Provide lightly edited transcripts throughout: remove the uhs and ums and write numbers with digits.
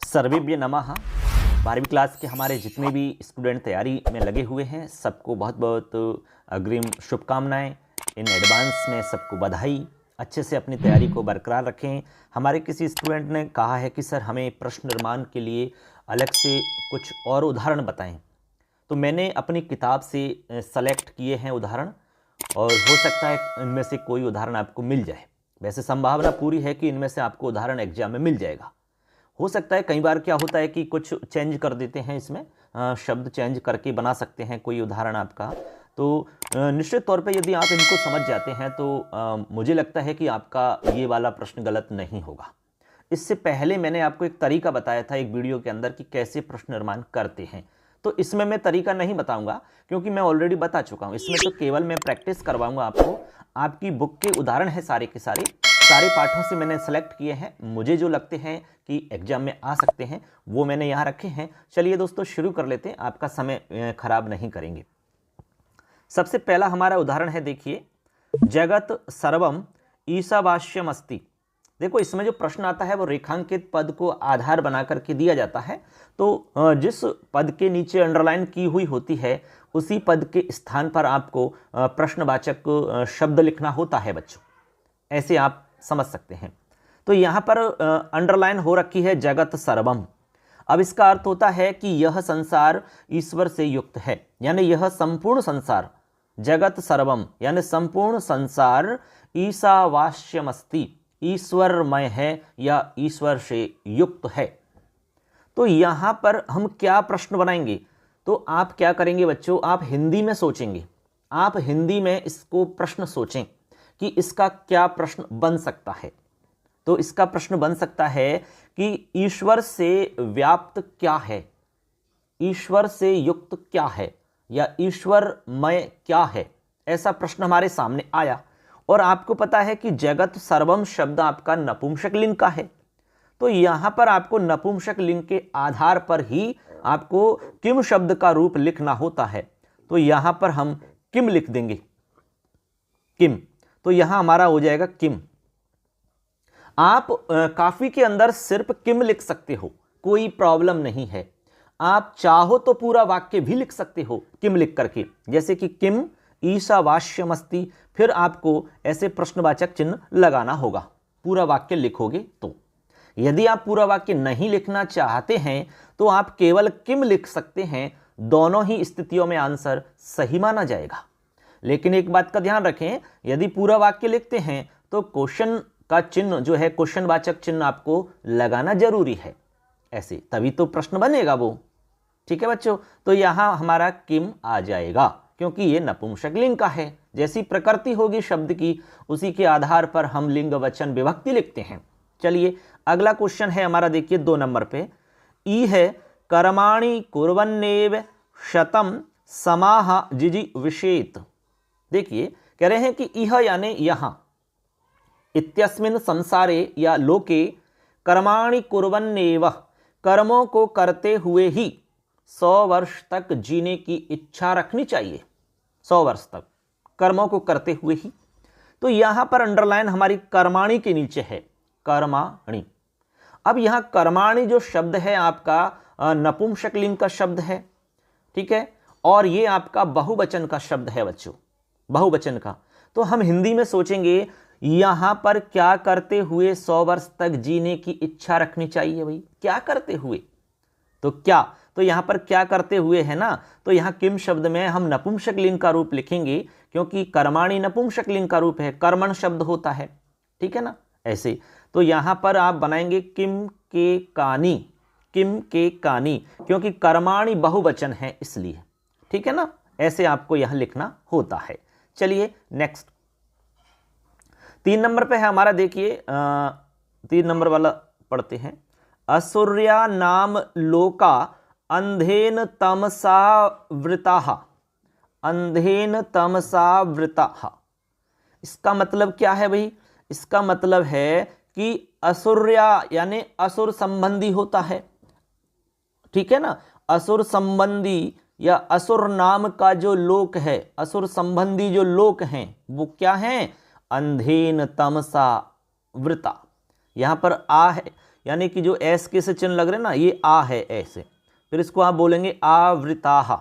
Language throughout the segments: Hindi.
सर्वेभ्य नमः। 12वीं क्लास के हमारे जितने भी स्टूडेंट तैयारी में लगे हुए हैं सबको बहुत बहुत अग्रिम शुभकामनाएं। इन एडवांस में सबको बधाई। अच्छे से अपनी तैयारी को बरकरार रखें। हमारे किसी स्टूडेंट ने कहा है कि सर हमें प्रश्न निर्माण के लिए अलग से कुछ और उदाहरण बताएं, तो मैंने अपनी किताब से सेलेक्ट किए हैं उदाहरण, और हो सकता है इनमें से कोई उदाहरण आपको मिल जाए। वैसे संभावना पूरी है कि इनमें से आपको उदाहरण एग्जाम में मिल जाएगा। हो सकता है कई बार क्या होता है कि कुछ चेंज कर देते हैं, इसमें शब्द चेंज करके बना सकते हैं कोई उदाहरण आपका। तो निश्चित तौर पे यदि आप इनको समझ जाते हैं तो मुझे लगता है कि आपका ये वाला प्रश्न गलत नहीं होगा। इससे पहले मैंने आपको एक तरीका बताया था एक वीडियो के अंदर कि कैसे प्रश्न निर्माण करते हैं, तो इसमें मैं तरीका नहीं बताऊंगा क्योंकि मैं ऑलरेडी बता चुका हूं। इसमें तो केवल मैं प्रैक्टिस करवाऊंगा आपको। आपकी बुक के उदाहरण है सारे के सारे पाठों से मैंने सेलेक्ट किए हैं, मुझे जो लगते हैं कि एग्जाम में आ सकते हैं वो मैंने यहाँ रखे हैं। चलिए दोस्तों शुरू कर लेते हैं, आपका समय खराब नहीं करेंगे। सबसे पहला हमारा उदाहरण है, देखिए, जगत सर्वम ईशावास्यम अस्ति। देखो इसमें जो प्रश्न आता है वो रेखांकित पद को आधार बना करके दिया जाता है। तो जिस पद के नीचे अंडरलाइन की हुई होती है उसी पद के स्थान पर आपको प्रश्नवाचक शब्द लिखना होता है बच्चों, ऐसे आप समझ सकते हैं। तो यहाँ पर अंडरलाइन हो रखी है जगत सर्वम। अब इसका अर्थ होता है कि यह संसार ईश्वर से युक्त है, यानी यह संपूर्ण संसार, जगत सर्वम यानी संपूर्ण संसार ईशावास्यमस्ति, ईश्वरमय है या ईश्वर से युक्त है। तो यहाँ पर हम क्या प्रश्न बनाएंगे? तो आप क्या करेंगे बच्चों, आप हिंदी में सोचेंगे। आप हिंदी में इसको प्रश्न सोचें कि इसका क्या प्रश्न बन सकता है। तो इसका प्रश्न बन सकता है कि ईश्वर से व्याप्त क्या है, ईश्वर से युक्त क्या है, या ईश्वरमय क्या है। ऐसा प्रश्न हमारे सामने आया और आपको पता है कि जगत सर्वम शब्द आपका नपुंसक लिंग का है। तो यहां पर आपको नपुंसक लिंग के आधार पर ही आपको किम शब्द का रूप लिखना होता है। तो यहां पर हम किम लिख देंगे, किम। तो यहां हमारा हो जाएगा किम। आप काफी के अंदर सिर्फ किम लिख सकते हो, कोई प्रॉब्लम नहीं है। आप चाहो तो पूरा वाक्य भी लिख सकते हो किम लिख करके, जैसे कि किम ईशावास्यमस्ति, फिर आपको ऐसे प्रश्नवाचक चिन्ह लगाना होगा पूरा वाक्य लिखोगे तो। यदि आप पूरा वाक्य नहीं लिखना चाहते हैं तो आप केवल किम लिख सकते हैं। दोनों ही स्थितियों में आंसर सही माना जाएगा। लेकिन एक बात का ध्यान रखें, यदि पूरा वाक्य लिखते हैं तो क्वेश्चन का चिन्ह जो है, क्वेश्चनवाचक चिन्ह आपको लगाना जरूरी है, ऐसे तभी तो प्रश्न बनेगा वो। ठीक है बच्चों, तो यहां हमारा किम आ जाएगा क्योंकि ये नपुंसक लिंग का है। जैसी प्रकृति होगी शब्द की उसी के आधार पर हम लिंग वचन विभक्ति लिखते हैं। चलिए अगला क्वेश्चन है हमारा, देखिए 2 नंबर पे। ई है कर्माणि कुर्वन्नेव शतम समाह जिजि विषेत। देखिए कह रहे हैं कि इह यानी यहां, इत्यस्मिन संसारे या लोके कर्माणि कुर्वन्नेव, कर्मों को करते हुए ही 100 वर्ष तक जीने की इच्छा रखनी चाहिए। 100 वर्ष तक कर्मों को करते हुए ही। तो यहां पर अंडरलाइन हमारी कर्माणि के नीचे है, कर्माणि। अब यहां कर्माणि जो शब्द है आपका नपुंसक लिंग का शब्द है, ठीक है, और ये आपका बहुवचन का शब्द है बच्चों, बहुवचन का। तो हम हिंदी में सोचेंगे यहां पर क्या करते हुए 100 वर्ष तक जीने की इच्छा रखनी चाहिए भाई, क्या करते हुए। तो क्या, तो यहां पर क्या करते हुए है ना, तो यहां किम शब्द में हम नपुंसक लिंग का रूप लिखेंगे क्योंकि कर्माणि नपुंसक लिंग का रूप है, कर्मण शब्द होता है, ठीक है ना, ऐसे। तो यहां पर आप बनाएंगे किम के कानी, किम के कानी, क्योंकि कर्माणि बहुवचन है इसलिए, ठीक है ना, ऐसे आपको यहां लिखना होता है। चलिए नेक्स्ट 3 नंबर पे है हमारा, देखिए 3 नंबर वाला पढ़ते हैं। असुर्या नाम लोका अंधेन तमसा वृताः, अंधेन तमसा वृताः। इसका मतलब क्या है भाई? इसका मतलब है कि असुर्या यानी असुर संबंधी होता है, ठीक है ना। असुर संबंधी या असुर नाम का जो लोक है, असुर संबंधी जो लोक हैं वो क्या हैं? अंधेन तमसा वृता। यहां पर आ है यानी कि जो एस के से चिन्ह लग रहे ना, ये आ है ऐसे, फिर इसको आप बोलेंगे आवृताः,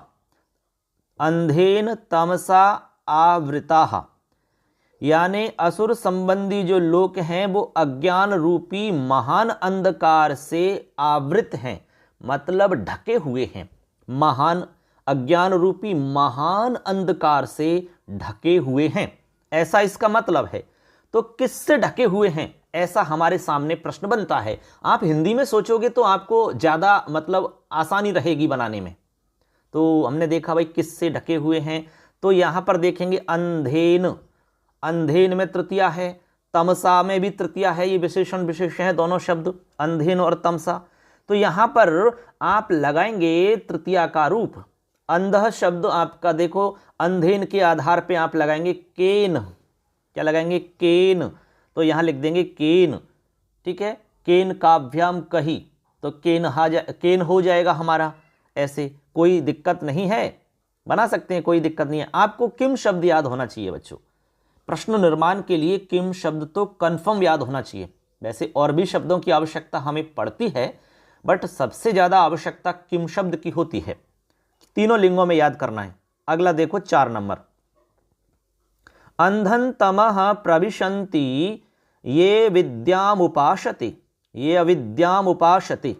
अंधेन तमसा आवृताः, यानी असुर संबंधी जो लोग हैं वो अज्ञान रूपी महान अंधकार से आवृत हैं, मतलब ढके हुए हैं, महान अज्ञान रूपी महान अंधकार से ढके हुए हैं, ऐसा इसका मतलब है। तो किससे ढके हुए हैं, ऐसा हमारे सामने प्रश्न बनता है। आप हिंदी में सोचोगे तो आपको ज़्यादा मतलब आसानी रहेगी बनाने में। तो हमने देखा भाई किससे ढके हुए हैं, तो यहाँ पर देखेंगे अंधेन, अंधेन में तृतीया है, तमसा में भी तृतीया है, ये विशेषण विशेषण है दोनों शब्द, अंधेन और तमसा। तो यहाँ पर आप लगाएंगे तृतीया का रूप, अंध शब्द आपका देखो अंधेन के आधार पे आप लगाएंगे केन, क्या लगाएंगे केन, तो यहाँ लिख देंगे केन, ठीक है, केन काव्याम कही, तो केन हो जाएगा हमारा, ऐसे कोई दिक्कत नहीं है, बना सकते हैं, कोई दिक्कत नहीं है। आपको किम शब्द याद होना चाहिए बच्चों, प्रश्न निर्माण के लिए किम शब्द तो कंफर्म याद होना चाहिए। वैसे और भी शब्दों की आवश्यकता हमें पड़ती है, बट सबसे ज़्यादा आवश्यकता किम शब्द की होती है, तीनों लिंगों में याद करना है। अगला देखो 4 नंबर, अंधन तमः प्रविशन्ति ये विद्याम उपासते, ये अविद्याम उपासते।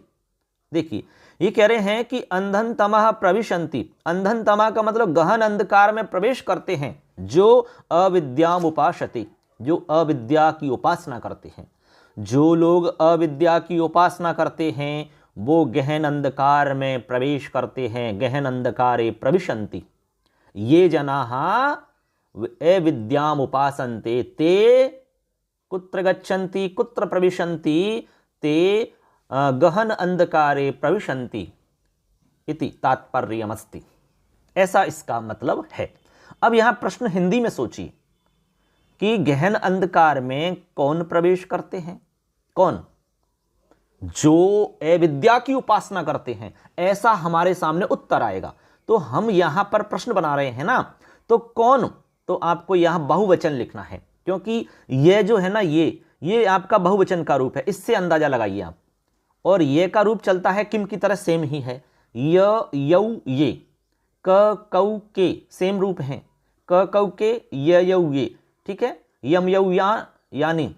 देखिए ये कह रहे हैं कि अंधन तमः प्रविशन्ति, अंधन तमः का मतलब गहन अंधकार में प्रवेश करते हैं, जो अविद्याम उपासते, जो अविद्या की उपासना करते हैं। जो लोग अविद्या की उपासना करते हैं वो गहन अंधकार में प्रवेश करते हैं, गहन अंधकारे प्रविशन्ति। ये जनाः अविद्याम उपासन्ते ते कुत्र गच्छन्ति कुत्र प्रविशन्ति ते गहन अंधकारे प्रविशन्ति इति तात्पर्यमस्ति, ऐसा इसका मतलब है। अब यहां प्रश्न हिंदी में सोचिए कि गहन अंधकार में कौन प्रवेश करते हैं, कौन, जो अविद्या की उपासना करते हैं, ऐसा हमारे सामने उत्तर आएगा। तो हम यहां पर प्रश्न बना रहे हैं ना, तो कौन, तो आपको यहां बहुवचन लिखना है, क्योंकि ये जो है ना ये आपका बहुवचन का रूप है, इससे अंदाजा लगाइए आप। और ये का रूप चलता है किम की तरह, सेम ही है, य यौ ये, क कौ के सेम रूप हैं, क कौ के य यौ ये, ठीक है, यम यौ यान, यानी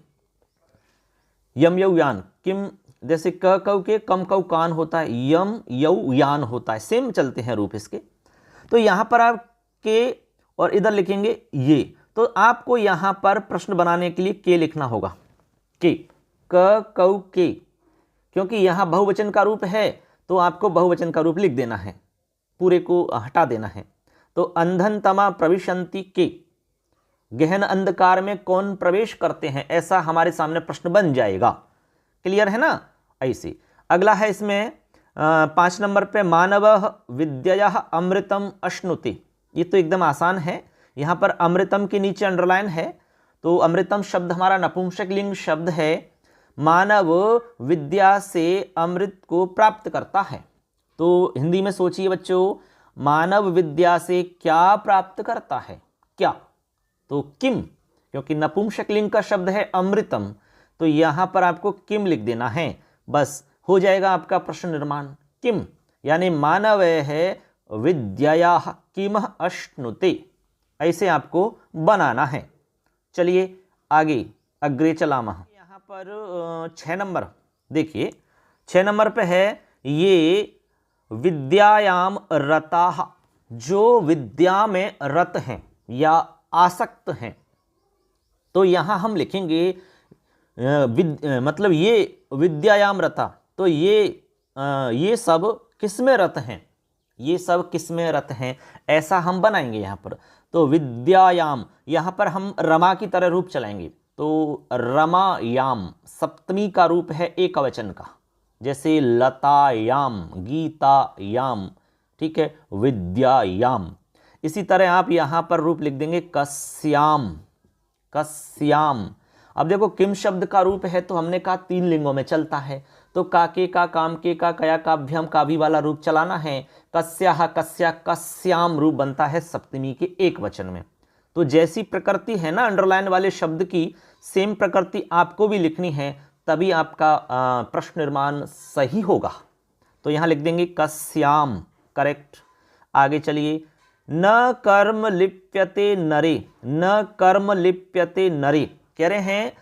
यम यौ यान, किम जैसे क कौ के कम कौ कान होता है, यम यौ यान होता है, सेम चलते हैं रूप इसके। तो यहां पर आप के और इधर लिखेंगे ये, तो आपको यहां पर प्रश्न बनाने के लिए के लिखना होगा, के, क कौ के, क्योंकि यहां बहुवचन का रूप है तो आपको बहुवचन का रूप लिख देना है, पूरे को हटा देना है। तो अंधन तमा प्रविशन्ति के, गहन अंधकार में कौन प्रवेश करते हैं, ऐसा हमारे सामने प्रश्न बन जाएगा। क्लियर है ना, ऐसे। अगला है इसमें 5 नंबर पे, मानवः विद्यया अमृतम अश्नुते। ये तो एकदम आसान है, यहाँ पर अमृतम के नीचे अंडरलाइन है, तो अमृतम शब्द हमारा नपुंसक लिंग शब्द है, मानव विद्या से अमृत को प्राप्त करता है। तो हिंदी में सोचिए बच्चों, मानव विद्या से क्या प्राप्त करता है, क्या, तो किम, क्योंकि नपुंसक लिंग का शब्द है अमृतम, तो यहां पर आपको किम लिख देना है, बस हो जाएगा आपका प्रश्न निर्माण। किम यानी मानव है विद्या किम अश्नुते, ऐसे आपको बनाना है। चलिए आगे, अग्रे चलामः। यहाँ पर 6 नंबर देखिए, 6 नंबर पे है, ये विद्यायाम रताः, जो विद्या में रत हैं या आसक्त हैं। तो यहाँ हम लिखेंगे मतलब ये विद्यायाम रता, तो ये सब किस में रत हैं, ये सब किस में रत हैं, ऐसा हम बनाएंगे यहाँ पर। तो विद्यायाम, यहाँ पर हम रमा की तरह रूप चलाएंगे, तो रमायाम सप्तमी का रूप है एक वचन का, जैसे लतायाम, गीतायाम, ठीक है, विद्यायाम। इसी तरह आप यहाँ पर रूप लिख देंगे कस्याम, कस्याम। अब देखो किम शब्द का रूप है तो हमने कहा 3 लिंगों में चलता है, तो काके का, काम के का, कया काभ्यम का भी वाला रूप चलाना है। कस्याह, कस्या, कस्याम रूप बनता है सप्तमी के एक वचन में। तो जैसी प्रकृति है ना अंडरलाइन वाले शब्द की, सेम प्रकृति आपको भी लिखनी है, तभी आपका प्रश्न निर्माण सही होगा। तो यहाँ लिख देंगे कस्याम, करेक्ट। आगे चलिए, न कर्म लिप्यते नरे, न कर्म लिप्यते नरे, कह रहे हैं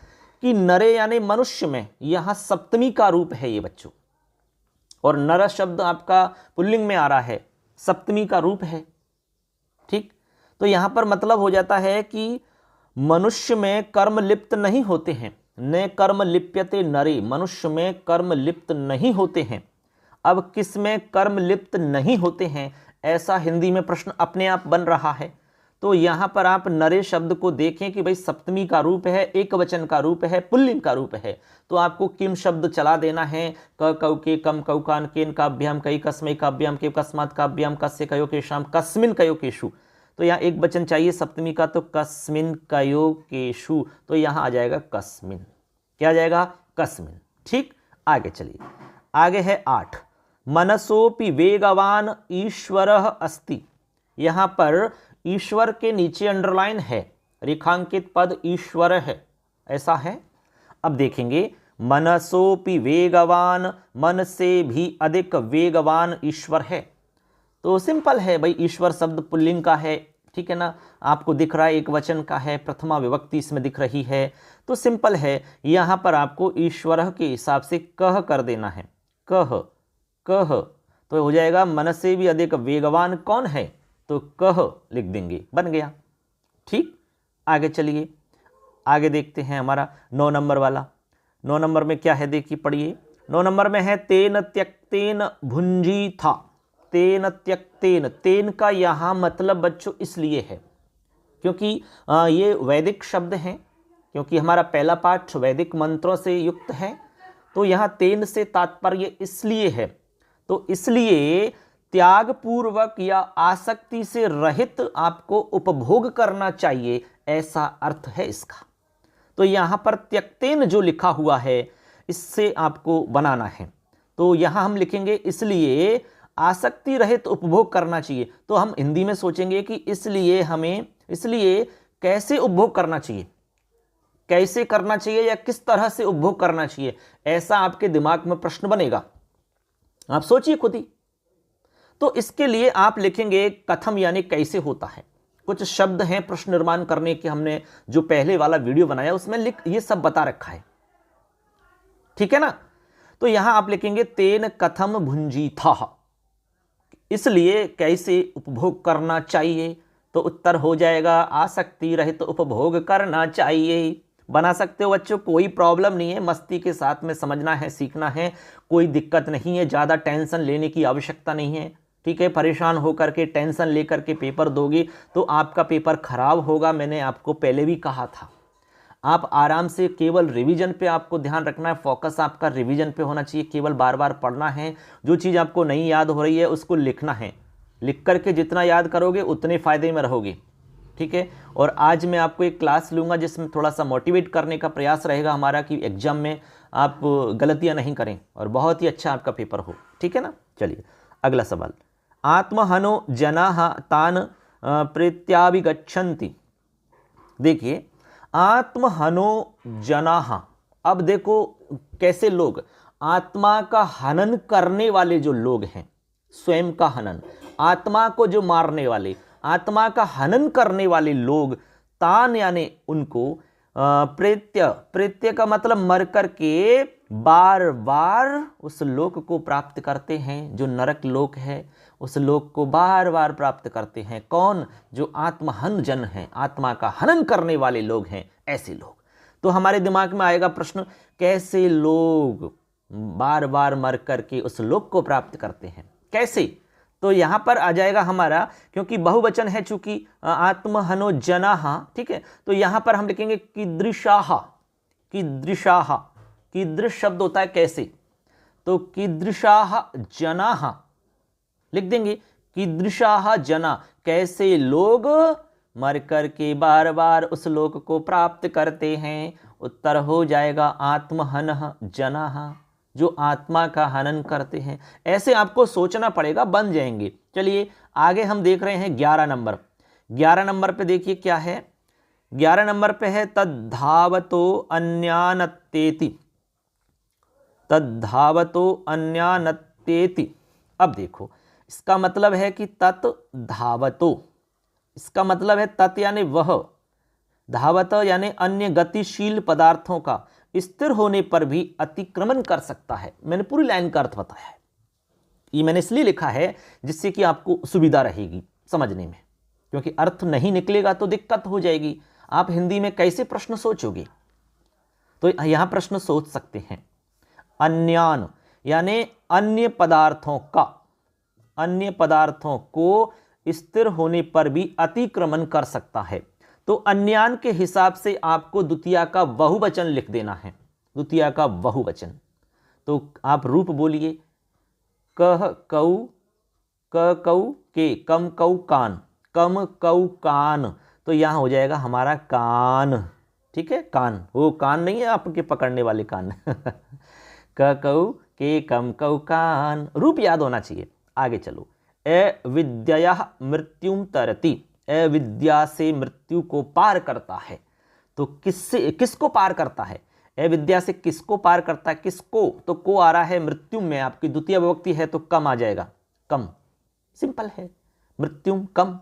कि नरे यानी मनुष्य में यहां सप्तमी का रूप है ये बच्चों, और नर शब्द आपका पुल्लिंग में आ रहा है, सप्तमी का रूप है, ठीक। तो यहां पर मतलब हो जाता है कि मनुष्य में कर्म लिप्त नहीं होते हैं, न कर्म लिप्यते नरे, मनुष्य में कर्म लिप्त नहीं होते हैं। अब किस में कर्म लिप्त नहीं होते हैं, ऐसा हिंदी में प्रश्न अपने आप बन रहा है। तो यहां पर आप नरे शब्द को देखें कि भाई सप्तमी का रूप है, एक वचन का रूप है, पुल्लिंग का रूप है, तो आपको किम शब्द चला देना है, क कौ के कम कौ कान केन काभ्याम कई कस्मै काभ्याम के कस्मात् काभ्याम कस्य कयो केशाम कस्मिन कयो केशु। तो यहाँ एक वचन चाहिए सप्तमी का, तो कस्मिन कयो केशु, तो यहाँ आ जाएगा कस्मिन, क्या आ जाएगा, कस्मिन, ठीक। आगे चलिए, आगे है 8, मनसोपि वेगवान ईश्वरः अस्ति। यहां पर ईश्वर के नीचे अंडरलाइन है, रेखांकित पद ईश्वर है, ऐसा है। अब देखेंगे, मनसोपि वेगवान, मन से भी अधिक वेगवान ईश्वर है। तो सिंपल है भाई, ईश्वर शब्द पुल्लिंग का है, ठीक है ना, आपको दिख रहा है एक वचन का है, प्रथमा विभक्ति इसमें दिख रही है, तो सिंपल है, यहां पर आपको ईश्वर के हिसाब से कह कर देना है, कह कह, तो हो जाएगा मन से भी अधिक वेगवान कौन है, तो कह लिख देंगे, बन गया, ठीक। आगे चलिए, आगे देखते हैं हमारा 9 नंबर वाला। 9 नंबर में क्या है, देखिए पढ़िए। 9 नंबर में है तेन त्यक्तेन भुंजी था। तेन त्यक्तेन, तेन का यहां मतलब बच्चों इसलिए है क्योंकि ये वैदिक शब्द हैं, क्योंकि हमारा पहला पाठ वैदिक मंत्रों से युक्त है, तो यहां तेन से तात्पर्य इसलिए है, तो इसलिए त्याग पूर्वक या आसक्ति से रहित आपको उपभोग करना चाहिए, ऐसा अर्थ है इसका। तो यहां पर त्यक्तेन जो लिखा हुआ है इससे आपको बनाना है, तो यहां हम लिखेंगे इसलिए आसक्ति रहित उपभोग करना चाहिए। तो हम हिंदी में सोचेंगे कि इसलिए हमें, इसलिए कैसे उपभोग करना चाहिए, कैसे करना चाहिए या किस तरह से उपभोग करना चाहिए, ऐसा आपके दिमाग में प्रश्न बनेगा, आप सोचिए खुद ही। तो इसके लिए आप लिखेंगे कथम यानी कैसे होता है। कुछ शब्द हैं प्रश्न निर्माण करने के, हमने जो पहले वाला वीडियो बनाया उसमें ये सब बता रखा है, ठीक है ना। तो यहां आप लिखेंगे तेन कथम भुंजीथः, इसलिए कैसे उपभोग करना चाहिए, तो उत्तर हो जाएगा आसक्ति रहित उपभोग करना चाहिए। बना सकते हो बच्चों, कोई प्रॉब्लम नहीं है, मस्ती के साथ में समझना है, सीखना है, कोई दिक्कत नहीं है, ज़्यादा टेंशन लेने की आवश्यकता नहीं है, ठीक है। परेशान होकर के टेंशन लेकर के पेपर दोगे तो आपका पेपर खराब होगा, मैंने आपको पहले भी कहा था। आप आराम से केवल रिवीजन पे आपको ध्यान रखना है, फोकस आपका रिवीजन पे होना चाहिए, केवल बार बार पढ़ना है, जो चीज़ आपको नहीं याद हो रही है उसको लिखना है, लिख करके जितना याद करोगे उतने फ़ायदे में रहोगे, ठीक है। और आज मैं आपको एक क्लास लूँगा जिसमें थोड़ा सा मोटिवेट करने का प्रयास रहेगा हमारा कि एग्जाम में आप गलतियाँ नहीं करें और बहुत ही अच्छा आपका पेपर हो, ठीक है ना। चलिए अगला सवाल, आत्महनो जनाः तान प्रत्याभिगच्छन्ति। देखिए आत्महनो जनाः, अब देखो कैसे लोग, आत्मा का हनन करने वाले जो लोग हैं, स्वयं का हनन, आत्मा को जो मारने वाले, आत्मा का हनन करने वाले लोग, तान यानी उनको, प्रेत्य, प्रेत्य का मतलब मर करके बार बार उस लोक को प्राप्त करते हैं, जो नरक लोक है उस लोक को बार बार प्राप्त करते हैं। कौन? जो आत्महन जन हैं, आत्मा का हनन करने वाले लोग हैं, ऐसे लोग। तो हमारे दिमाग में आएगा प्रश्न, कैसे लोग बार बार मर करके उस लोक को प्राप्त करते हैं, कैसे? तो यहां पर आ जाएगा हमारा, क्योंकि बहुवचन है चूंकि आत्महनो जनाः, ठीक है, तो यहां पर हम लिखेंगे कीदृशाः। कीदृशाः, कीदृश शब्द होता है कैसे, तो कीदृशाः जनाः लिख देंगे, कीदृशाः जना, कैसे लोग मर करके बार बार उस लोक को प्राप्त करते हैं। उत्तर हो जाएगा आत्महनः जनाः, जो आत्मा का हनन करते हैं। ऐसे आपको सोचना पड़ेगा, बन जाएंगे। चलिए आगे हम देख रहे हैं 11 नंबर। 11 नंबर पे देखिए क्या है, 11 नंबर पे है तद्धावतो अन्यानत्तेति। तद्धावतो अन्यानत्येति। अब देखो, इसका मतलब है कि तत् धावतो, इसका मतलब है तत् यानी वह, धावत यानी अन्य गतिशील पदार्थों का स्थिर होने पर भी अतिक्रमण कर सकता है। मैंने पूरी लाइन का अर्थ बताया है, ये मैंने इसलिए लिखा है जिससे कि आपको सुविधा रहेगी समझने में, क्योंकि अर्थ नहीं निकलेगा तो दिक्कत हो जाएगी। आप हिंदी में कैसे प्रश्न सोचोगे? तो यहां प्रश्न सोच सकते हैं, अन्यान यानी अन्य पदार्थों का, अन्य पदार्थों को स्थिर होने पर भी अतिक्रमण कर सकता है। तो अन्यान के हिसाब से आपको द्वितीया का बहुवचन लिख देना है, द्वितीया का बहुवचन। तो आप रूप बोलिए, कह कऊ, क कऊ के, कम कऊ कान, कम कऊ कान, तो यहां हो जाएगा हमारा कान। ठीक है, कान, वो कान नहीं है आपके पकड़ने वाले कान क कऊ के, कम कऊ कान, रूप याद होना चाहिए। आगे चलो, अविद्या मृत्युम तरति, अविद्या से मृत्यु को पार करता है। तो किससे, किसको पार करता है? अविद्या से किसको पार करता है? किसको, तो को आ रहा है मृत्यु में, आपकी द्वितीय विभक्ति है तो कम आ जाएगा, कम, सिंपल है, मृत्युम कम,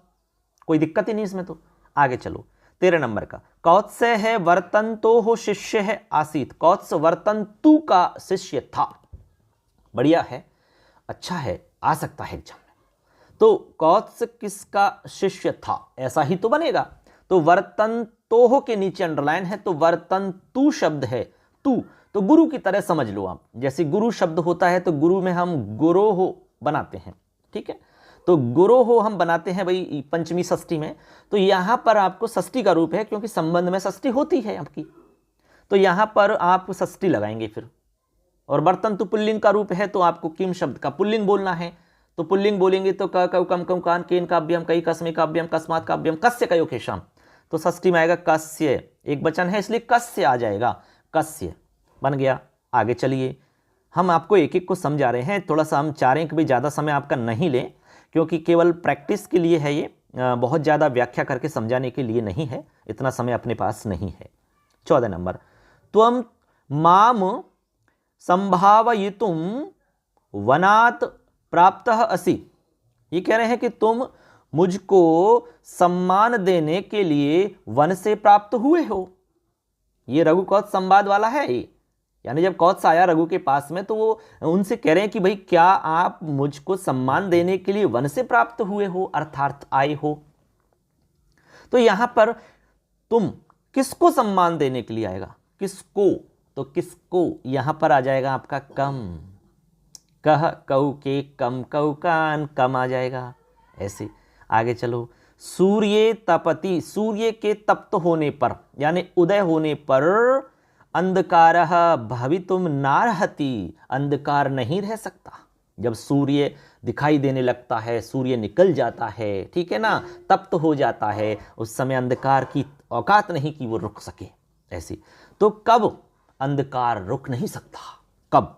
कोई दिक्कत ही नहीं इसमें। तो आगे चलो, 13 नंबर का, कौत्स्य है वर्तंतो हो शिष्य है आसीत, कौत्स्य वर्तंतु का शिष्य था। बढ़िया है, अच्छा है, आ सकता है एग्जाम में। तो कौत्स्य किसका शिष्य था, ऐसा ही तो बनेगा। तो वर्तंतोह के नीचे अंडरलाइन है, तो वर्तंतु शब्द है, तू तो गुरु की तरह समझ लो आप, जैसे गुरु शब्द होता है तो गुरु में हम गुरोह बनाते हैं। ठीक है, तो गुरोह हम बनाते हैं भाई पंचमी षष्ठी में, तो यहां पर आपको षष्ठी का रूप है क्योंकि संबंध में षष्ठी होती है आपकी, तो यहां पर आप षष्ठी लगाएंगे फिर। और वर्तंतु पुल्लिंग का रूप है तो आपको किम शब्द का पुल्लिंग बोलना है, तो पुल्लिंग बोलेंगे तो क कौ कम कम कान केन काव्यम कई कस्मे काव्यम कस्मात काव्यम कस्य कयो खेशाम, तो षष्ठी में आएगा कस्य, एक वचन है इसलिए कस्य आ जाएगा, कस्य बन गया। आगे चलिए, हम आपको एक एक को समझा रहे हैं, थोड़ा सा हम चाह रहे हैं कि भाई ज़्यादा समय आपका नहीं लें, क्योंकि केवल प्रैक्टिस के लिए है ये, बहुत ज़्यादा व्याख्या करके समझाने के लिए नहीं है, इतना समय अपने पास नहीं है। 14 नंबर, त्वम माम संभावयितुम वनात् प्राप्तः असि, ये कह रहे हैं कि तुम मुझको सम्मान देने के लिए वन से प्राप्त हुए हो। ये रघु कौत्स संवाद वाला है ये, यानी जब कौत्स आया रघु के पास में तो वो उनसे कह रहे हैं कि भाई क्या आप मुझको सम्मान देने के लिए वन से प्राप्त हुए हो, अर्थात आए हो। तो यहां पर तुम किसको सम्मान देने के लिए आएगा, किसको, तो किसको यहां पर आ जाएगा आपका कम, कह कऊ के कम कऊ कान, कम आ जाएगा ऐसे। आगे चलो, सूर्य तपति, सूर्य के तप्त होने पर यानी उदय होने पर अंधकारः भवितुम नार्हति, अंधकार नहीं रह सकता। जब सूर्य दिखाई देने लगता है, सूर्य निकल जाता है, ठीक है ना, तप्त हो जाता है, उस समय अंधकार की औकात नहीं कि वो रुक सके ऐसी। तो कब अंधकार रुक नहीं सकता, कब,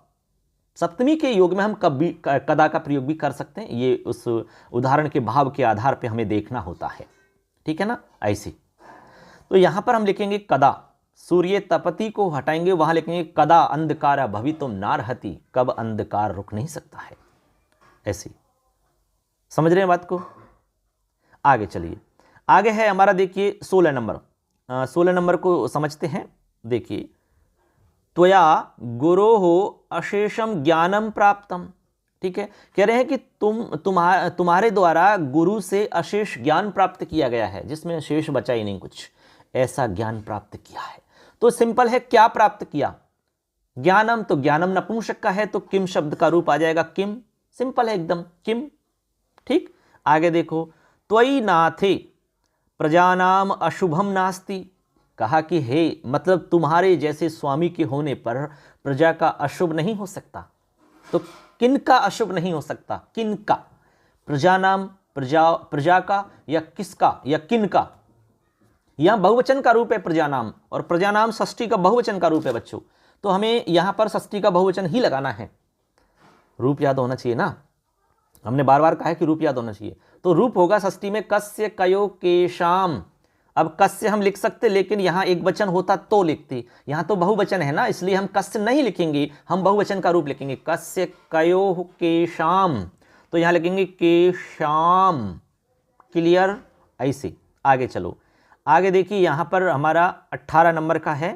सप्तमी के योग में हम कब भी कदा का प्रयोग भी कर सकते हैं, ये उस उदाहरण के भाव के आधार पे हमें देखना होता है, ठीक है ना, ऐसे। तो यहां पर हम लिखेंगे कदा, सूर्य तपति को हटाएंगे, वहां लिखेंगे कदा अंधकार भवितुम नार्हति, कब अंधकार रुक नहीं सकता है, ऐसे। समझ रहे हैं बात को? आगे चलिए, आगे है हमारा देखिए 16 नंबर, 16 नंबर को समझते हैं। देखिए, त्वया गुरोः अशेषम ज्ञानम प्राप्तम, ठीक है, कह रहे हैं कि तुम्हारे द्वारा गुरु से अशेष ज्ञान प्राप्त किया गया है, जिसमें शेष बचा ही नहीं कुछ, ऐसा ज्ञान प्राप्त किया है। तो सिंपल है, क्या प्राप्त किया, ज्ञानम, तो ज्ञानम नपुंसक का है तो किम शब्द का रूप आ जाएगा किम, सिंपल है एकदम, किम, ठीक। आगे देखो, त्वयि नाथे प्रजानाम अशुभम नास्ति, कहा कि हे, मतलब तुम्हारे जैसे स्वामी के होने पर प्रजा का अशुभ नहीं हो सकता। तो किन का अशुभ नहीं हो सकता, किन का, प्रजा नाम, प्रजा का या किसका या किन का, यहां बहुवचन का रूप है प्रजा नाम, और प्रजा नाम षष्ठी का बहुवचन का रूप है बच्चों, तो हमें यहां पर षष्ठी का बहुवचन ही लगाना है। रूप याद होना चाहिए ना, हमने बार बार कहा है कि रूप याद होना चाहिए। तो रूप होगा षष्ठी में कस्य कयो केशाम, अब कस्य हम लिख सकते, लेकिन यहाँ एक वचन होता तो लिखते, यहाँ तो बहुवचन है ना, इसलिए हम कस्य नहीं लिखेंगे, हम बहुवचन का रूप लिखेंगे। कस्य कयोः केशाम, तो यहाँ लिखेंगे केशाम। क्लियर? ऐसे आगे चलो, आगे देखिए यहाँ पर हमारा 18 नंबर का है,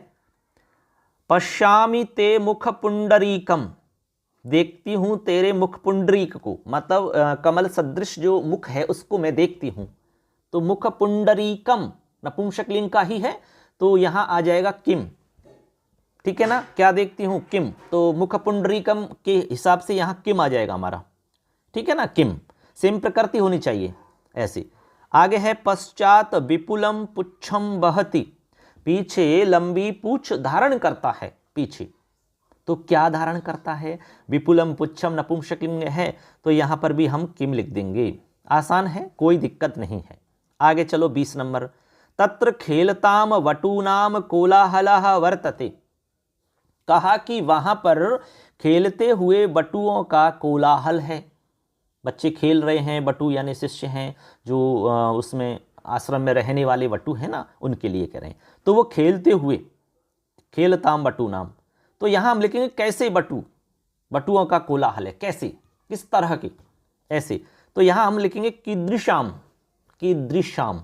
पश्यामि ते मुख पुंडरीकम, देखती हूँ तेरे मुख पुंडरीक को, मतलब कमल सदृश जो मुख है उसको मैं देखती हूँ। तो मुख पुंडरीकम नपुंसकलिंग का ही है, तो यहाँ आ जाएगा किम। ठीक है ना, क्या देखती हूँ? किम। तो मुख पुंडरीकम के हिसाब से यहाँ किम आ जाएगा हमारा। ठीक है ना, किम सेम प्रकृति होनी चाहिए ऐसे। आगे है पश्चात विपुलम पुच्छम वहति, पीछे लंबी पूछ धारण करता है पीछे। तो क्या धारण करता है? विपुलम पुच्छम नपुंसकलिंग है, तो यहाँ पर भी हम किम लिख देंगे। आसान है, कोई दिक्कत नहीं है। आगे चलो 20 नंबर, तत्र खेलताम वटूनाम कोलाहलः वर्तते, कहा कि वहां पर खेलते हुए बटुओं का कोलाहल है। बच्चे खेल रहे हैं, बटू यानी शिष्य हैं जो उसमें आश्रम में रहने वाले बटू हैं ना, उनके लिए कह रहे हैं। तो वो खेलते हुए, खेलताम बटू नाम, तो यहाँ हम लिखेंगे कैसे बटू, बटुओं का कोलाहल है, कैसे, किस तरह के, ऐसे। तो यहाँ हम लिखेंगे कीदृशाम, कीदृशाम।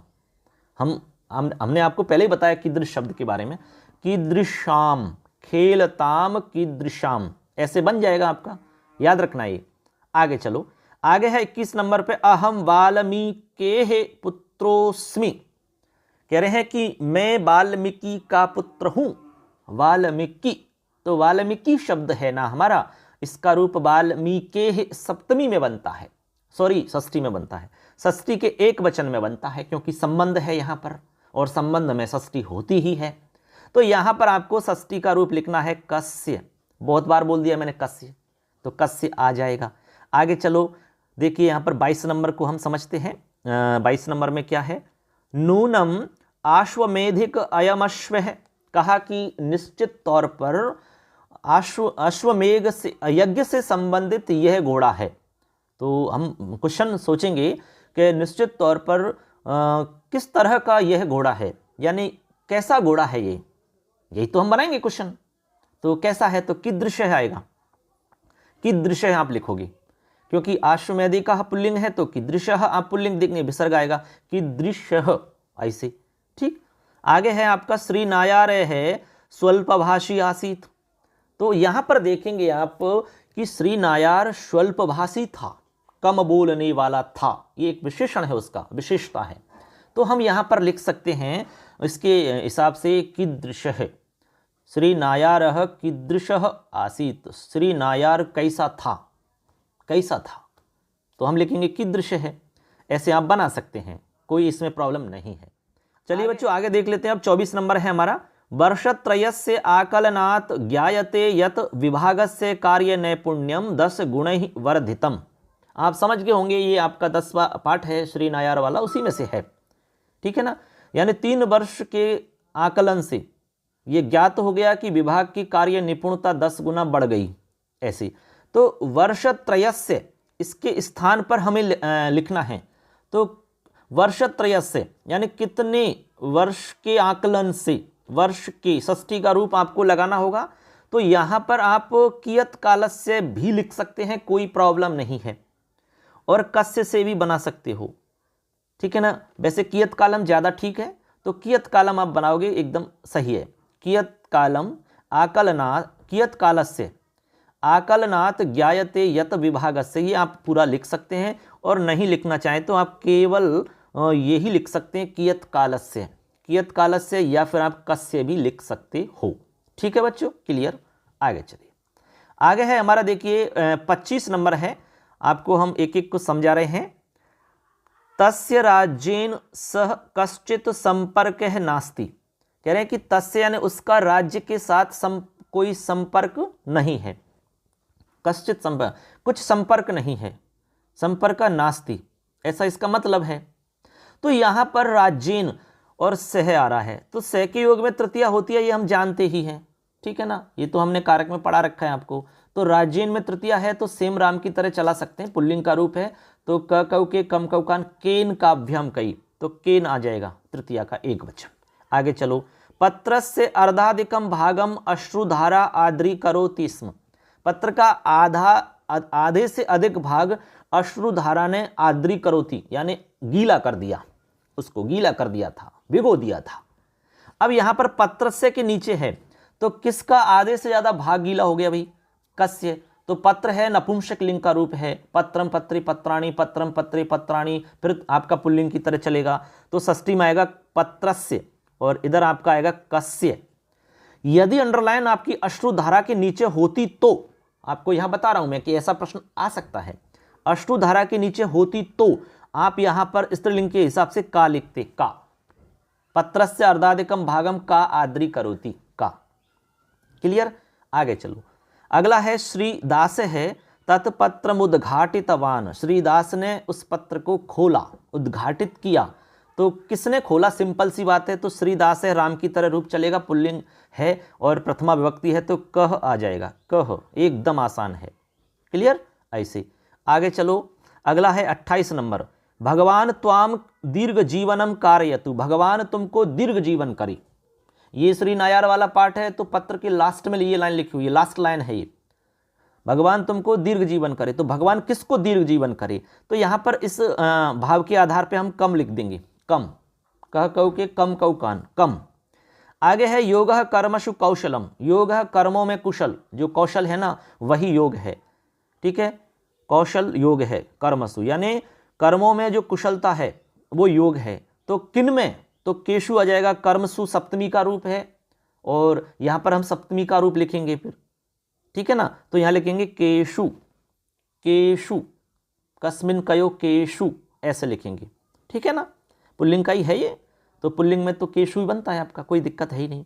हमने आपको पहले ही बताया कीदृश शब्द के बारे में, कीदृशाम, खेलताम कीदृशाम, ऐसे बन जाएगा आपका, याद रखना ये। आगे चलो, आगे है 21 नंबर पे, अहम वाल्मीकेः पुत्रोस्मि, कह रहे हैं कि मैं वाल्मीकि का पुत्र हूं। वाल्मीकि, तो वाल्मीकि शब्द है ना हमारा, इसका रूप वाल्मीकेः सप्तमी में बनता है, सॉरी षष्ठी में बनता है, षष्ठी के एक वचन में बनता है, क्योंकि संबंध है यहाँ पर, और संबंध में षष्ठी होती ही है। तो यहाँ पर आपको षष्ठी का रूप लिखना है कस्य, बहुत बार बोल दिया मैंने कस्य, तो कस्य आ जाएगा। आगे चलो देखिए, यहाँ पर 22 नंबर को हम समझते हैं। 22 नंबर में क्या है, नूनम आश्वमेधिक अयमश्व, कहा कि निश्चित तौर पर अश्वमेघ से, यज्ञ से संबंधित यह घोड़ा है। तो हम क्वेश्चन सोचेंगे कि निश्चित तौर पर किस तरह का यह घोड़ा है, यानी कैसा घोड़ा है ये, यही तो हम बनाएंगे क्वेश्चन। तो कैसा है, तो कीदृश आएगा, कीदृश आप लिखोगे, क्योंकि अश्वमेधि का पुल्लिंग है, तो कीदृश आप पुल्लिंग देखने, विसर्ग आएगा कीदृश, ऐसे। ठीक, आगे है आपका श्री नायार है स्वल्पभाषी आसीत, तो यहां पर देखेंगे आप कि श्री नायार स्वल्पभाषी था, कम बोलने वाला था, ये एक विशेषण है, उसका विशेषता है। तो हम यहां पर लिख सकते हैं इसके हिसाब से कीदृश, श्री नायारः कीदृशः आसीत, श्री नायार कैसा था, कैसा था, तो हम लिखेंगे कीदृश है। ऐसे आप बना सकते हैं, कोई इसमें प्रॉब्लम नहीं है। चलिए बच्चों आगे देख लेते हैं। अब 24 नंबर है हमारा, वर्षत्रयस्य आकलनात् ज्ञायते यत विभागस्य कार्य नैपुण्यम 10 गुणैः वर्धितम। आप समझ गए होंगे, ये आपका 10वां पाठ है श्री नायार वाला, उसी में से है। ठीक है ना, यानी 3 वर्ष के आकलन से ये ज्ञात हो गया कि विभाग की कार्य निपुणता 10 गुना बढ़ गई, ऐसी। तो वर्षत्रयस्य, इसके स्थान पर हमें लिखना है, तो वर्षत्रयस्य यानी कितने वर्ष के आकलन से, वर्ष की षष्ठी का रूप आपको लगाना होगा। तो यहाँ पर आप कियत कालस्य भी लिख सकते हैं, कोई प्रॉब्लम नहीं है, और कस्य से भी बना सकते हो। ठीक है ना, वैसे कियत कालम ज़्यादा ठीक है, तो कियत कालम आप बनाओगे एकदम सही है। कियत कालम आकलनात्, कियत कालस्य आकलनात् ज्ञायते यत विभागस्य, ये आप पूरा लिख सकते हैं, और नहीं लिखना चाहें तो आप केवल यही लिख सकते हैं कियत कालस्य, कियत कालस्य, या फिर आप कस्य भी लिख सकते हो। ठीक है बच्चों, क्लियर। आगे चलिए, आगे है हमारा देखिए 25 नंबर है, आपको हम एक एक को समझा रहे हैं। तस्य राज्येन सह कश्चित संपर्क है नास्ति, कह रहे हैं कि तस्य यानी उसका राज्य के साथ कोई संपर्क नहीं है। कश्चित संपर्क, कुछ संपर्क नहीं है, संपर्क नास्ति, ऐसा इसका मतलब है। तो यहाँ पर राज्येन और सह आ रहा है, तो सह के योग में तृतीया होती है, ये हम जानते ही हैं। ठीक है ना, ये तो हमने कारक में पढ़ा रखा है आपको। तो राज्येन में तृतीया है, तो सेम राम की तरह चला सकते हैं, पुल्लिंग का रूप है, तो क कऊ के कम कौकान केन काभ्यम कई, तो केन आ जाएगा, तृतीया का एक वचन। आगे चलो, पत्रस्य अर्धाधिकम भागम अश्रुधारा आद्री करोति स्म। पत्र का आधे से अधिक भाग अश्रुधारा ने आद्री करोति यानी गीला कर दिया, उसको गीला कर दिया था, भिगो दिया था। अब यहां पर पत्रस्य के नीचे है तो किसका आधे से ज्यादा भाग गीला हो गया भाई? कस्य। तो पत्र है नपुंसक लिंग का रूप है, पत्रम पत्री पत्राणि, पत्रम पत्रे पत्राणि, फिर आपका पुल्लिंग की तरह चलेगा। तो षष्ठी में आएगा पत्रस्य और इधर आपका आएगा कस्य। यदि अंडरलाइन आपकी अश्रुधारा के नीचे होती तो, आपको यहां बता रहा हूं मैं कि ऐसा प्रश्न आ सकता है, अश्रुधारा के नीचे होती तो आप यहां पर स्त्रीलिंग के हिसाब से का लिखते, का। पत्रस्य अर्धाधिकम भागम का आद्री करोति, का। क्लियर? आगे चलो, अगला है श्रीदास है तत्पत्रमुद्घाटितवान। श्रीदास ने उस पत्र को खोला, उद्घाटित किया। तो किसने खोला? सिंपल सी बात है, तो श्रीदास है, राम की तरह रूप चलेगा, पुल्लिंग है और प्रथमा विभक्ति है तो कह आ जाएगा, कह। एकदम आसान है। क्लियर? ऐसे आगे चलो, अगला है 28 नंबर, भगवान त्वाम दीर्घ जीवनम कारयतु। भगवान तुमको दीर्घ जीवन करे। ये श्री नायार वाला पार्ट है तो पत्र के लास्ट में ये लाइन लिखी हुई है, लास्ट लाइन है ये, भगवान तुमको दीर्घ जीवन करे। तो भगवान किसको दीर्घ जीवन करे? तो यहां पर इस भाव के आधार पे हम कम लिख देंगे, कम। कह कऊ के कम कऊ कान, कम। आगे है योगः कर्मसु कौशलम। योग कर्मों में कुशल, जो कौशल है ना वही योग है। ठीक है, कौशल योग है, कर्मसु यानी कर्मों में जो कुशलता है वो योग है। तो किन में? तो केशु आ जाएगा, कर्मसु सप्तमी का रूप है और यहां पर हम सप्तमी का रूप लिखेंगे फिर। ठीक है ना, तो यहां लिखेंगे केशु, केशु, कस्मिन कयो केशु, ऐसे लिखेंगे। ठीक है ना, पुल्लिंग का ही है ये, तो पुल्लिंग में तो केशु ही बनता है आपका, कोई दिक्कत है ही नहीं।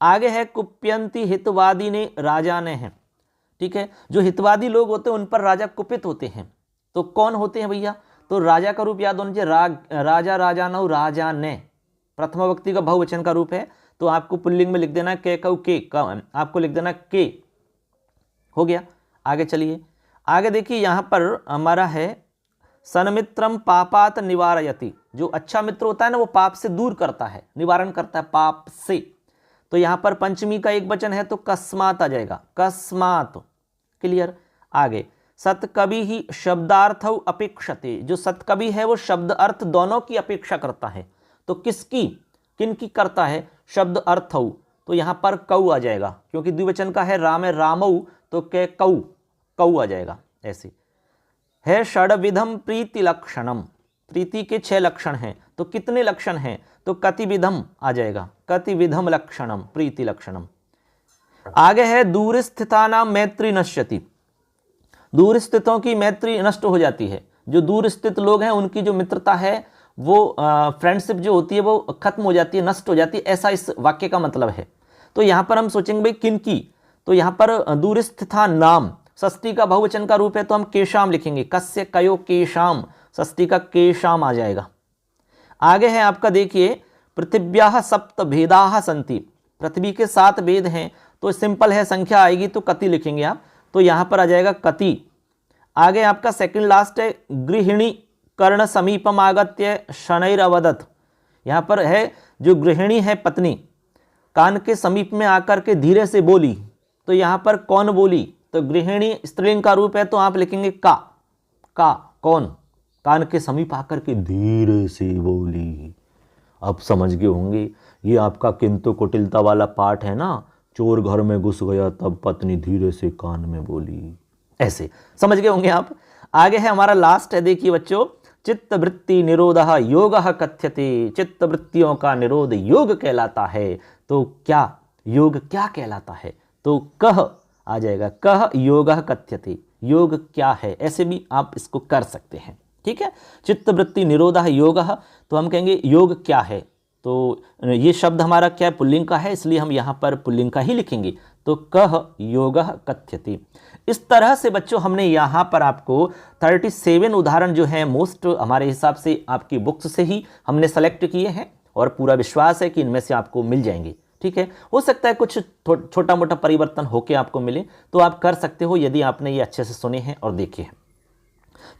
आगे है कुप्यंती हितवादी ने राजा ने है। ठीक है, जो हितवादी लोग होते हैं उन पर राजा कुपित होते हैं। तो कौन होते हैं भैया? तो राजा का रूप याद होना चाहिए, राजा, राजानौ, राजा ने, प्रथमा व्यक्ति का बहुवचन का रूप है। तो आपको पुल्लिंग में लिख देना के कऊ के, आपको लिख देना के, हो गया। आगे चलिए, आगे देखिए यहां पर हमारा है सन्मित्रम पापात निवारयति। जो अच्छा मित्र होता है ना वो पाप से दूर करता है, निवारण करता है पाप से। तो यहां पर पंचमी का एक वचन है तो कस्मात आ जाएगा, कस्मात। क्लियर? आगे सतकवि ही शब्दार्थ अपेक्षते। जो सतकवि है वो शब्द अर्थ दोनों की अपेक्षा करता है। तो किसकी, किनकी करता है? शब्द अर्थ। तो यहां पर कऊ आ जाएगा, क्योंकि द्विवचन का है, राम है रामऊ, तो के कऊ, कऊ आ जाएगा। ऐसे है षड्विधम प्रीति लक्षणम। प्रीति के 6 लक्षण हैं, तो कितने लक्षण हैं? तो कतिविधम आ जाएगा, कतिविधम लक्षणम प्रीति लक्षणम। आगे है दूरस्थितानां मैत्री नश्यति। दूर स्थितों की मैत्री नष्ट हो जाती है। जो दूर स्थित लोग हैं उनकी जो मित्रता है वो फ्रेंडशिप जो होती है वो खत्म हो जाती है, नष्ट हो जाती है, ऐसा इस वाक्य का मतलब है। तो यहां पर हम सोचेंगे भाई किन की? तो यहां पर दूरस्थिता नाम, षष्ठी का बहुवचन का रूप है तो हम केशाम लिखेंगे, कस्य कयो केशाम, षष्ठी का केशाम आ जाएगा। आगे है आपका देखिए पृथिव्याः सप्त भेदाः सन्ति। पृथ्वी के 7 भेद हैं, तो सिंपल है, संख्या आएगी तो कति लिखेंगे आप, तो यहां पर आ जाएगा कति। आगे आपका सेकंड लास्ट है गृहिणी कर्ण समीपम आगत्य शनैरवदत। यहां पर है जो गृहिणी है पत्नी, कान के समीप में आकर के धीरे से बोली। तो यहां पर कौन बोली? तो गृहिणी स्त्रीलिंग का रूप है तो आप लिखेंगे का, कौन, कान के समीप आकर के धीरे से बोली। अब समझ गए होंगे, ये आपका किंतु कुटिलता वाला पाठ है ना, चोर घर में घुस गया तब पत्नी धीरे से कान में बोली, ऐसे समझ गए होंगे आप। आगे है हमारा लास्ट है, देखिए बच्चों, चित्तवृत्ति निरोधः योगः कथ्यते। चित्तवृत्तियों का निरोध योग कहलाता है। तो क्या योग क्या कहलाता है? तो कह आ जाएगा, कह योगः कथ्यते, योग क्या है, ऐसे भी आप इसको कर सकते हैं। ठीक है, चित्तवृत्ति निरोधः योगः, तो हम कहेंगे योग क्या है। तो ये शब्द हमारा क्या है? पुल्लिंग का है, इसलिए हम यहाँ पर पुल्लिंग का ही लिखेंगे। तो कह योगः कथ्यते। इस तरह से बच्चों हमने यहाँ पर आपको 37 उदाहरण जो हैं मोस्ट हमारे हिसाब से आपकी बुक्स से ही हमने सेलेक्ट किए हैं और पूरा विश्वास है कि इनमें से आपको मिल जाएंगे। ठीक है, हो सकता है कुछ छोटा मोटा परिवर्तन होके आपको मिले, तो आप कर सकते हो यदि आपने ये अच्छे से सुने हैं और देखे हैं।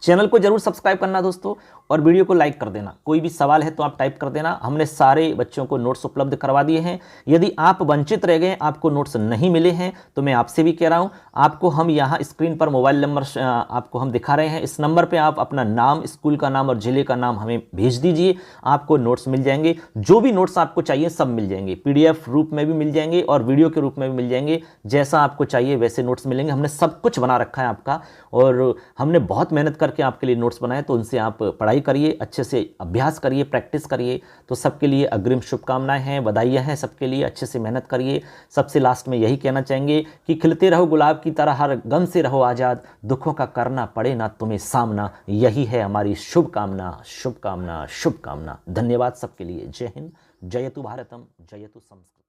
चैनल को जरूर सब्सक्राइब करना दोस्तों, और वीडियो को लाइक कर देना। कोई भी सवाल है तो आप टाइप कर देना। हमने सारे बच्चों को नोट्स उपलब्ध करवा दिए हैं। यदि आप वंचित रह गए, आपको नोट्स नहीं मिले हैं, तो मैं आपसे भी कह रहा हूं, आपको हम यहाँ स्क्रीन पर मोबाइल नंबर आपको हम दिखा रहे हैं। इस नंबर पर आप अपना नाम, स्कूल का नाम और जिले का नाम हमें भेज दीजिए, आपको नोट्स मिल जाएंगे। जो भी नोट्स आपको चाहिए सब मिल जाएंगे, PDF रूप में भी मिल जाएंगे और वीडियो के रूप में भी मिल जाएंगे। जैसा आपको चाहिए वैसे नोट्स मिलेंगे। हमने सब कुछ बना रखा है आपका, और हमने बहुत मेहनत करके आपके लिए नोट्स बनाए, तो उनसे आप पढ़ाई करिए, अच्छे से अभ्यास करिए, प्रैक्टिस करिए। तो सबके लिए अग्रिम शुभकामनाएं हैं, बधाइयाँ हैं सबके लिए। अच्छे से मेहनत करिए। सबसे लास्ट में यही कहना चाहेंगे कि खिलते रहो गुलाब की तरह, हर गम से रहो आज़ाद, दुखों का करना पड़े ना तुम्हें सामना, यही है हमारी शुभकामना, शुभकामना, शुभकामना। धन्यवाद सबके लिए। जय हिंद, जयतु भारतम, जयतु संस्कृत।